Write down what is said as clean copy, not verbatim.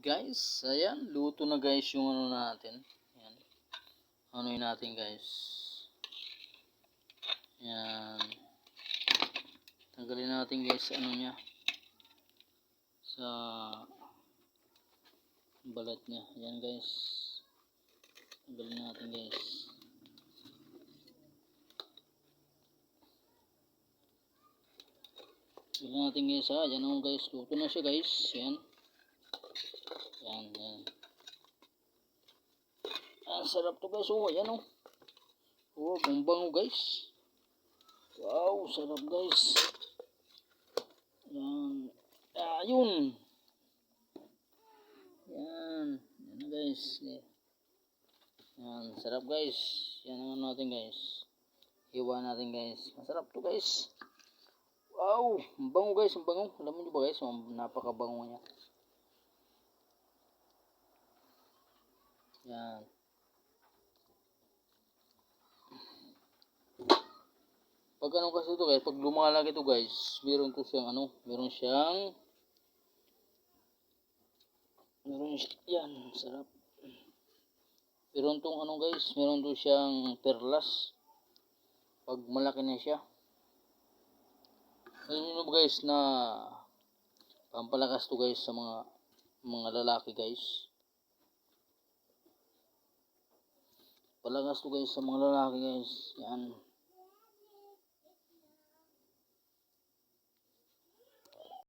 Guys, ayan, luto na guys yung ano natin. Ayan. Anuin natin guys. Ayan. Tanggalin natin guys ano niya. Sa balat niya. Ayan guys. Tanggalin natin guys. Tanggalin natin guys ha. Ayan o guys. Luto na siya guys. Ayan. Ayan, ayan. Ang sarap to guys. Oh, ayan o. Oh, ang bango guys. Wow, sarap guys. Ayan. Ayun. Ayan. Ayan na guys. Ayan, sarap guys. Yan ang natin guys. Hiwa natin guys. Masarap to guys. Wow, ang bango guys, ang bango. Alam mo ba guys, napakabango niya. Yan. Pag ano kasi ito guys, pag lumalag ito guys, meron siyang yan, sarap. Meron tong ano guys, meron to siyang perlas. Pag malaki na siya. Alam nyo guys na pampalakas to guys sa mga lalaki guys. Palakas to guys sa mga lalaki guys. Yan.